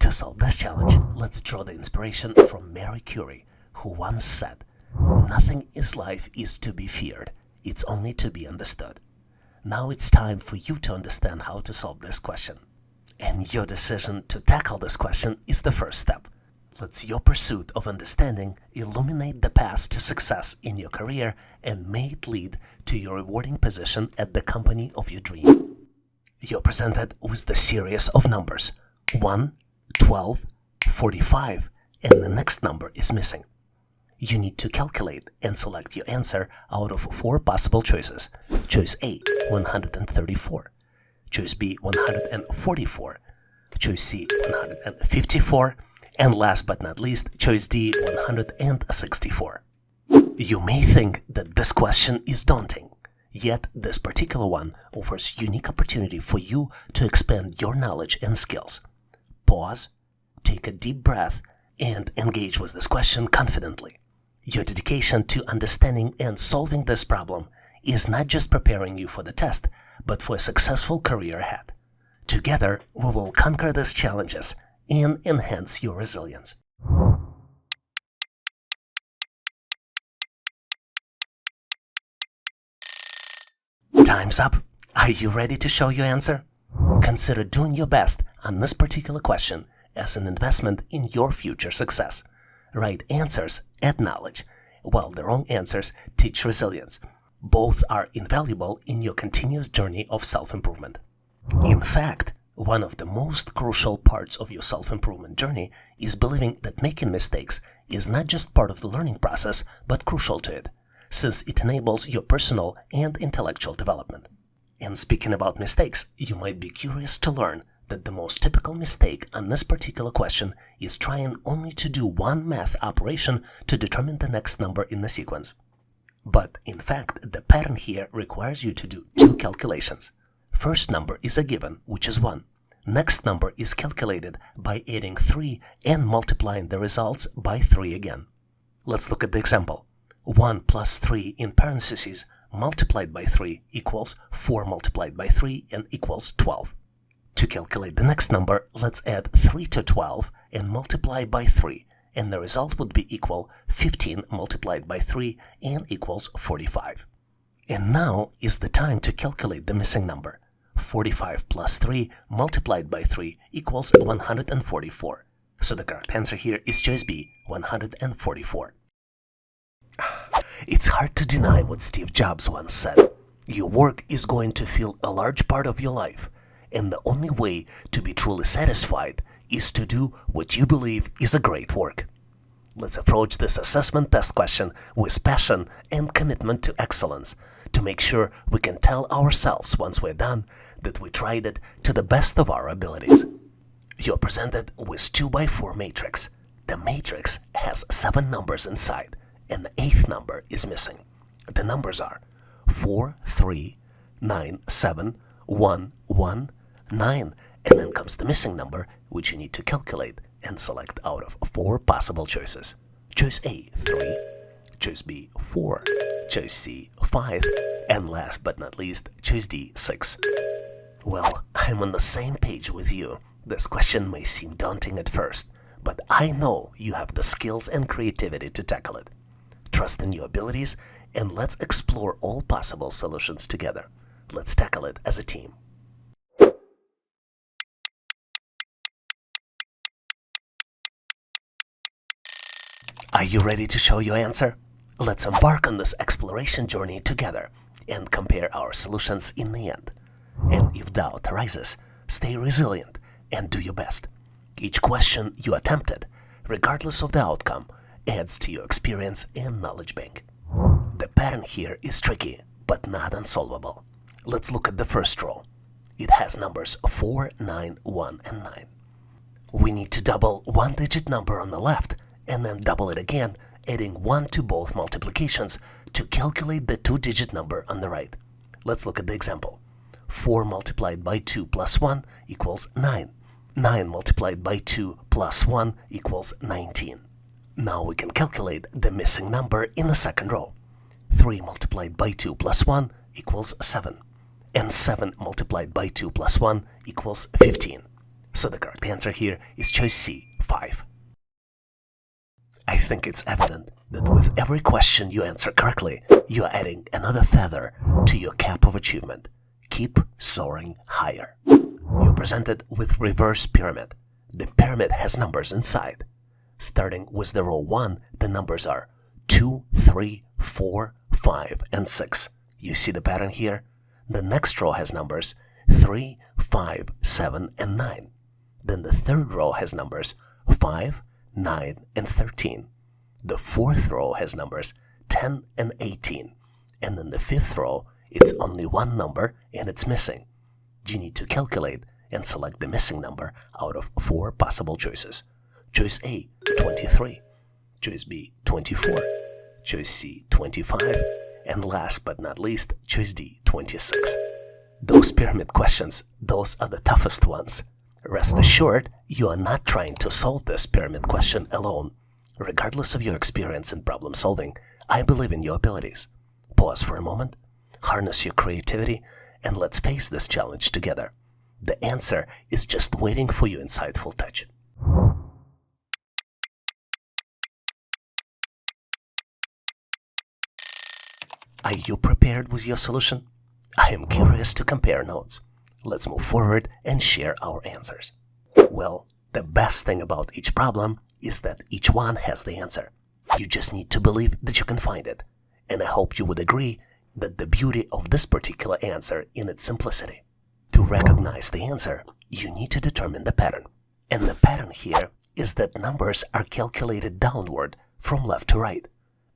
To solve this challenge, let's draw the inspiration from Marie Curie, who once said, "Nothing in life is to be feared, it's only to be understood." Now it's time for you to understand how to solve this question. And your decision to tackle this question is the first step. Let your pursuit of understanding illuminate the path to success in your career and may it lead to your rewarding position at the company of your dream. You're presented with the series of numbers 1, 12, 45, and the next number is missing. You need to calculate and select your answer out of 4 possible choices. Choice A, 134. Choice B, 144. Choice C, 154. And last but not least, choice D, 164. You may think that this question is daunting, yet this particular one offers unique opportunity for you to expand your knowledge and skills. Pause, take a deep breath, and engage with this question confidently. Your dedication to understanding and solving this problem is not just preparing you for the test, but for a successful career ahead. Together, we will conquer these challenges and enhance your resilience. Time's up. Are you ready to show your answer? Consider doing your best on this particular question as an investment in your future success. Right answers add knowledge, while the wrong answers teach resilience. Both are invaluable in your continuous journey of self-improvement. In fact, one of the most crucial parts of your self-improvement journey is believing that making mistakes is not just part of the learning process, but crucial to it, since it enables your personal and intellectual development. And speaking about mistakes, you might be curious to learn that the most typical mistake on this particular question is trying only to do one math operation to determine the next number in the sequence. But in fact, the pattern here requires you to do 2 calculations. First number is a given, which is 1. Next number is calculated by adding 3 and multiplying the results by 3 again. Let's look at the example. 1 plus 3 in parentheses multiplied by 3 equals 4 multiplied by 3 and equals 12. To calculate the next number, let's add 3 to 12 and multiply by 3, and the result would be equal 15 multiplied by 3 and equals 45. And now is the time to calculate the missing number. 45 plus 3 multiplied by 3 equals 144. So the correct answer here is choice B, 144. It's hard to deny what Steve Jobs once said. Your work is going to fill a large part of your life, and the only way to be truly satisfied is to do what you believe is a great work. Let's approach this assessment test question with passion and commitment to excellence to make sure we can tell ourselves once we're done that we tried it to the best of our abilities. You're presented with 2x4 matrix. The matrix has 7 numbers inside, and the 8th number is missing. The numbers are 4, 3, 9, 7, 1, 1, 9, and then comes the missing number, which you need to calculate and select out of 4 possible choices. Choice A, 3, choice B, 4, choice C, 5, and last but not least, choice D, 6. Well, I'm on the same page with you. This question may seem daunting at first, but I know you have the skills and creativity to tackle it. Trust in your abilities, and let's explore all possible solutions together. Let's tackle it as a team. Are you ready to show your answer? Let's embark on this exploration journey together and compare our solutions in the end. And if doubt arises, stay resilient and do your best. Each question you attempted, regardless of the outcome, adds to your experience and knowledge bank. The pattern here is tricky, but not unsolvable. Let's look at the first row. It has numbers 4, 9, 1, and 9. We need to double one digit number on the left and then double it again, adding 1 to both multiplications to calculate the 2-digit number on the right. Let's look at the example. 4 multiplied by 2 plus 1 equals 9. 9 multiplied by 2 plus 1 equals 19. Now we can calculate the missing number in the second row. 3 multiplied by 2 plus 1 equals 7. And 7 multiplied by 2 plus 1 equals 15. So the correct answer here is choice C, 5. I think it's evident that with every question you answer correctly, you are adding another feather to your cap of achievement. Keep soaring higher. You're presented with reverse pyramid. The pyramid has numbers inside. Starting with the row 1, the numbers are 2, 3, 4, 5, and 6. You see the pattern here? The next row has numbers 3, 5, 7, and 9. Then the third row has numbers 5, 9, and 13. The fourth row has numbers 10 and 18. And then the fifth row, it's only one number and it's missing. You need to calculate and select the missing number out of 4 possible choices. Choice A, 23. Choice B, 24. Choice C, 25. And last but not least, choice D, 26. Those pyramid questions, those are the toughest ones. Rest assured, you are not trying to solve this pyramid question alone. Regardless of your experience in problem solving, I believe in your abilities. Pause for a moment, harness your creativity, and let's face this challenge together. The answer is just waiting for your insightful touch. Are you prepared with your solution? I am curious to compare notes. Let's move forward and share our answers. Well, the best thing about each problem is that each one has the answer. You just need to believe that you can find it. And I hope you would agree that the beauty of this particular answer in its simplicity. To recognize the answer, you need to determine the pattern. And the pattern here is that numbers are calculated downward from left to right.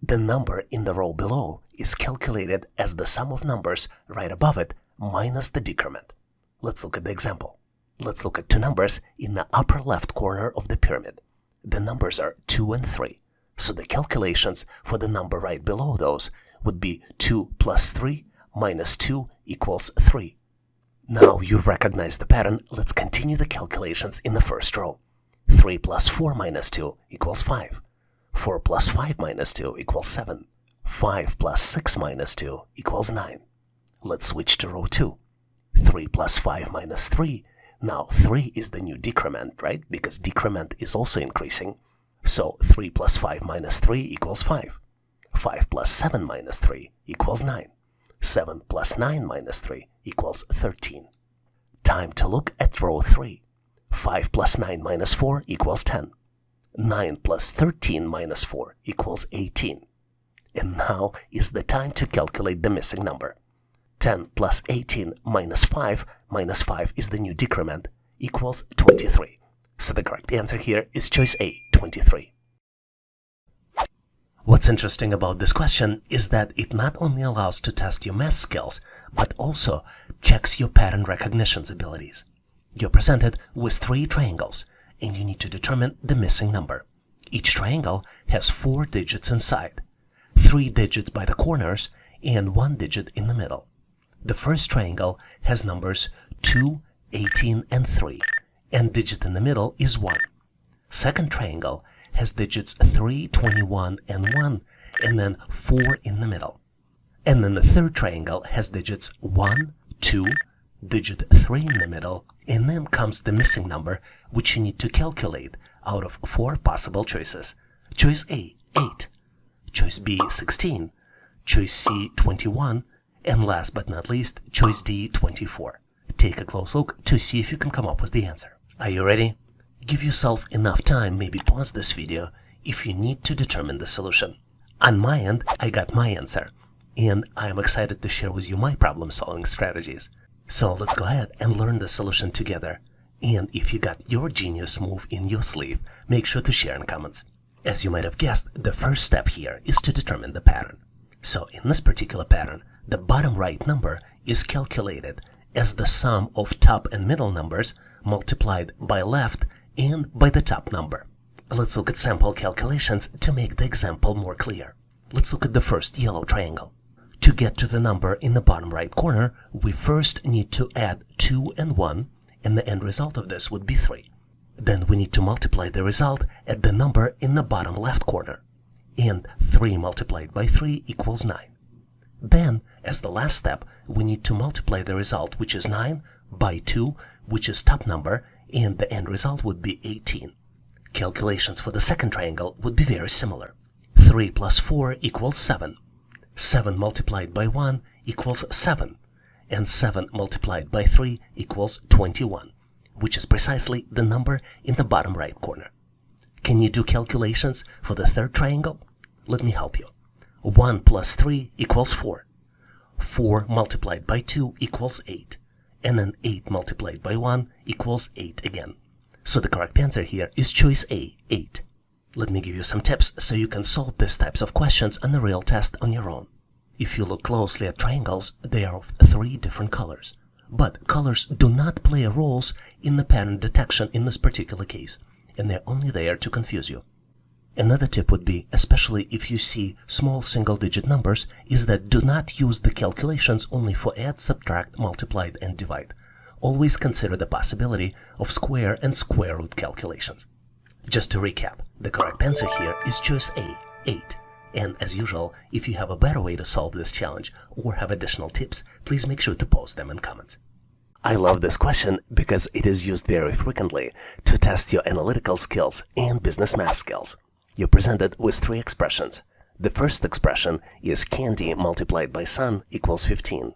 The number in the row below is calculated as the sum of numbers right above it minus the decrement. Let's look at the example. Let's look at 2 numbers in the upper left corner of the pyramid. The numbers are 2 and 3. So the calculations for the number right below those would be 2 plus 3 minus 2 equals 3. Now you've recognized the pattern, let's continue the calculations in the first row. 3 plus 4 minus 2 equals 5. 4 plus 5 minus 2 equals 7. 5 plus 6 minus 2 equals 9. Let's switch to row 2. 3 plus 5 minus 3. Now 3 is the new decrement, right? Because decrement is also increasing. So 3 plus 5 minus 3 equals 5. 5 plus 7 minus 3 equals 9. 7 plus 9 minus 3 equals 13. Time to look at row 3. 5 plus 9 minus 4 equals 10. 9 plus 13 minus 4 equals 18. And now is the time to calculate the missing number. 10 plus 18 minus 5 is the new decrement, equals 23. So the correct answer here is choice A, 23. What's interesting about this question is that it not only allows to test your math skills, but also checks your pattern recognition abilities. You're presented with 3 triangles, and you need to determine the missing number. Each triangle has 4 digits inside, 3 digits by the corners, and 1 digit in the middle. The first triangle has numbers 2, 18, and 3, and digit in the middle is 1. Second triangle has digits 3, 21, and 1, and then 4 in the middle. And then the third triangle has digits 1, 2, digit 3 in the middle, and then comes the missing number, which you need to calculate out of 4 possible choices. Choice A, 8. Choice B, 16. Choice C, 21. And last but not least, choice D, 24. Take a close look to see if you can come up with the answer. Are you ready? Give yourself enough time, maybe pause this video, if you need to determine the solution. On my end, I got my answer, and I am excited to share with you my problem-solving strategies. So let's go ahead and learn the solution together. And if you got your genius move in your sleeve, make sure to share in comments. As you might have guessed, the first step here is to determine the pattern. So in this particular pattern, the bottom right number is calculated as the sum of top and middle numbers multiplied by left and by the top number. Let's look at sample calculations to make the example more clear. Let's look at the first yellow triangle. To get to the number in the bottom right corner, we first need to add 2 and 1, and the end result of this would be 3. Then we need to multiply the result at the number in the bottom left corner. And 3 multiplied by 3 equals 9. Then, as the last step, we need to multiply the result, which is 9, by 2, which is top number, and the end result would be 18. Calculations for the second triangle would be very similar. 3 plus 4 equals 7. 7 multiplied by 1 equals 7. And 7 multiplied by 3 equals 21, which is precisely the number in the bottom right corner. Can you do calculations for the third triangle? Let me help you. 1 plus 3 equals 4. 4 multiplied by 2 equals 8. And then 8 multiplied by 1 equals 8 again. So the correct answer here is choice A, 8. Let me give you some tips so you can solve these types of questions on a real test on your own. If you look closely at triangles, they are of 3 different colors. But colors do not play roles in the pattern detection in this particular case, and they're only there to confuse you. Another tip would be, especially if you see small single-digit numbers, is that do not use the calculations only for add, subtract, multiply, and divide. Always consider the possibility of square and square root calculations. Just to recap, the correct answer here is choice A, 8. And as usual, if you have a better way to solve this challenge or have additional tips, please make sure to post them in comments. I love this question because it is used very frequently to test your analytical skills and business math skills. You're presented with 3 expressions. The first expression is candy multiplied by sun equals 15.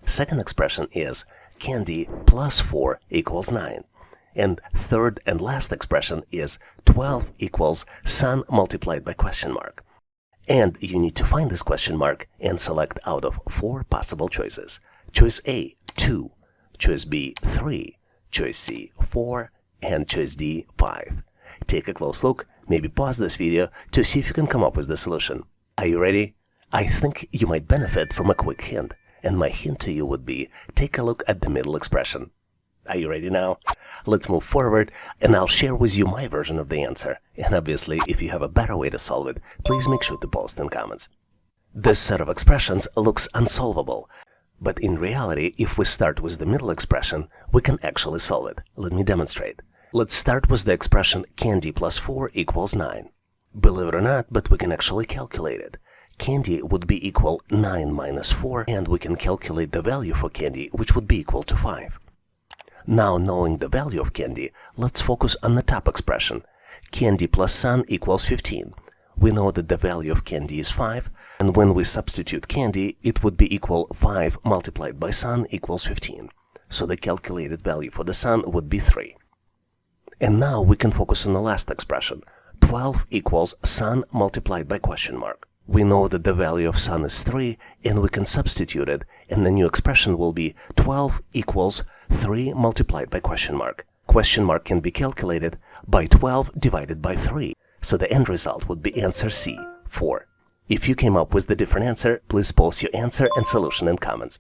Second expression is candy plus 4 equals 9. And third and last expression is 12 equals sun multiplied by question mark. And you need to find this question mark and select out of 4 possible choices. Choice A, 2. Choice B, 3. Choice C, 4. And choice D, 5. Take a close look, maybe pause this video to see if you can come up with the solution. Are you ready? I think you might benefit from a quick hint. And my hint to you would be, take a look at the middle expression. Are you ready now? Let's move forward, and I'll share with you my version of the answer. And obviously, if you have a better way to solve it, please make sure to post in comments. This set of expressions looks unsolvable, but in reality, if we start with the middle expression, we can actually solve it. Let me demonstrate. Let's start with the expression candy plus 4 equals 9. Believe it or not, but we can actually calculate it. Candy would be equal 9 minus 4, and we can calculate the value for candy, which would be equal to 5. Now, knowing the value of candy, let's focus on the top expression. Candy plus sun equals 15. We know that the value of candy is 5, and when we substitute candy, it would be equal 5 multiplied by sun equals 15. So the calculated value for the sun would be 3. And now we can focus on the last expression. 12 equals sun multiplied by question mark. We know that the value of sun is 3, and we can substitute it, and the new expression will be 12 equals 3 multiplied by question mark. Question mark can be calculated by 12 divided by 3, so the end result would be answer C, 4. If you came up with the different answer, please post your answer and solution in comments.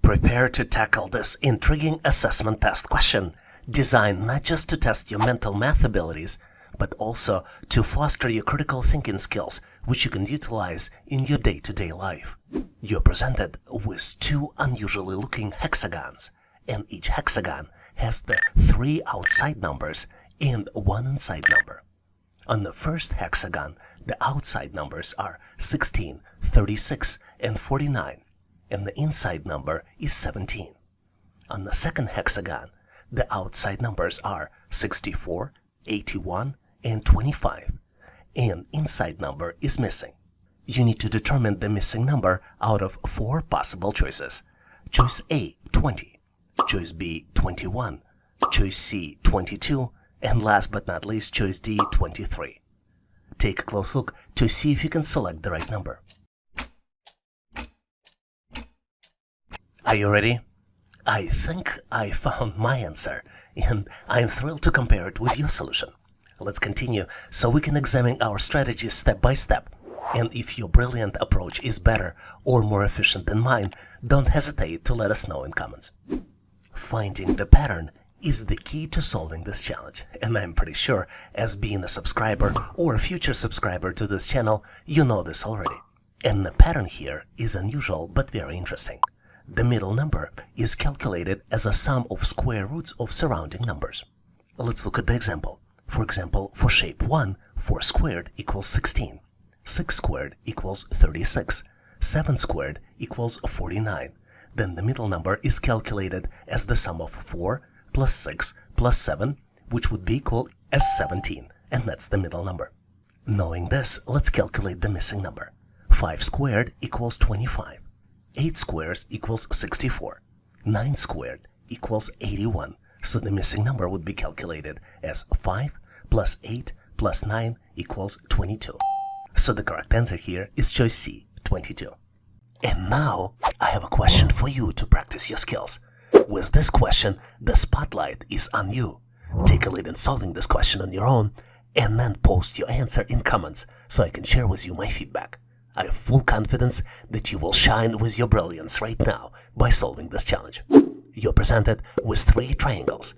Prepare to tackle this intriguing assessment test question, designed not just to test your mental math abilities, but also to foster your critical thinking skills, which you can utilize in your day-to-day life. You're presented with 2 unusually looking hexagons, and each hexagon has the 3 outside numbers and 1 inside number. On the first hexagon, the outside numbers are 16, 36, and 49, and the inside number is 17. On the second hexagon, the outside numbers are 64, 81, and 25, and inside number is missing. You need to determine the missing number out of 4 possible choices. Choice A, 20. Choice B, 21. Choice C, 22. And last but not least, choice D, 23. Take a close look to see if you can select the right number. Are you ready? I think I found my answer, and I'm thrilled to compare it with your solution. Let's continue so we can examine our strategies step by step. And if your brilliant approach is better or more efficient than mine, don't hesitate to let us know in comments. Finding the pattern is the key to solving this challenge, and I'm pretty sure, as being a subscriber or a future subscriber to this channel, you know this already. And the pattern here is unusual but very interesting. The middle number is calculated as a sum of square roots of surrounding numbers. Let's look at the example. For example, for shape 1, 4 squared equals 16. 6 squared equals 36. 7 squared equals 49. Then the middle number is calculated as the sum of 4 plus 6 plus 7, which would be equal as 17, and that's the middle number. Knowing this, let's calculate the missing number. 5 squared equals 25. 8 squares equals 64. 9 squared equals 81. So the missing number would be calculated as 5 plus 8 plus 9 equals 22. So the correct answer here is choice C, 22. And now I have a question for you to practice your skills. With this question, the spotlight is on you. Take a lead in solving this question on your own, and then post your answer in comments so I can share with you my feedback. I have full confidence that you will shine with your brilliance right now by solving this challenge. You're presented with 3 triangles.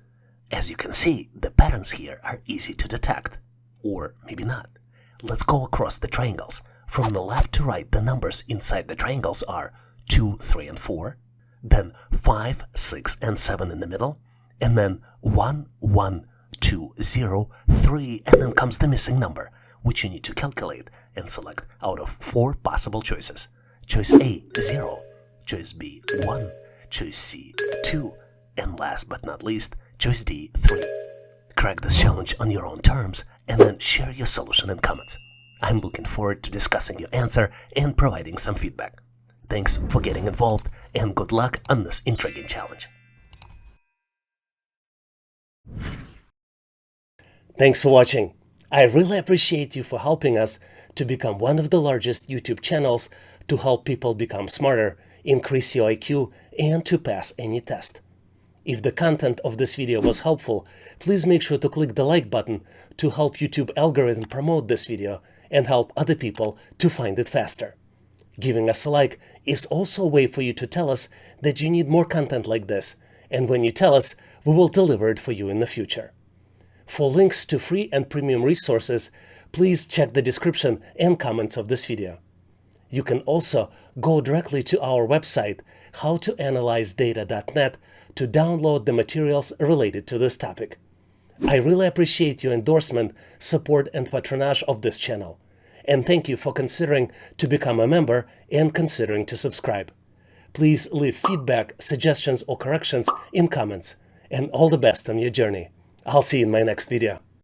As you can see, the patterns here are easy to detect. Or maybe not. Let's go across the triangles. From the left to right, the numbers inside the triangles are 2, 3, and 4. Then 5, 6, and 7 in the middle. And then 1, 1, 2, 0, 3, and then comes the missing number, which you need to calculate and select out of 4 possible choices. Choice A, 0. Choice B, 1. Choice C, 2. And last but not least, choice D, 3. Crack this challenge on your own terms and then share your solution in comments. I'm looking forward to discussing your answer and providing some feedback. Thanks for getting involved and good luck on this intriguing challenge. Thanks for watching. I really appreciate you for helping us to become one of the largest YouTube channels to help people become smarter, increase your IQ, and to pass any test. If the content of this video was helpful, please make sure to click the like button to help YouTube algorithm promote this video and help other people to find it faster. Giving us a like is also a way for you to tell us that you need more content like this, and when you tell us, we will deliver it for you in the future. For links to free and premium resources, please check the description and comments of this video. You can also go directly to our website, howtoanalyzedata.net, to download the materials related to this topic. I really appreciate your endorsement, support, and patronage of this channel. And thank you for considering to become a member and considering to subscribe. Please leave feedback, suggestions, or corrections in comments. And all the best on your journey. I'll see you in my next video.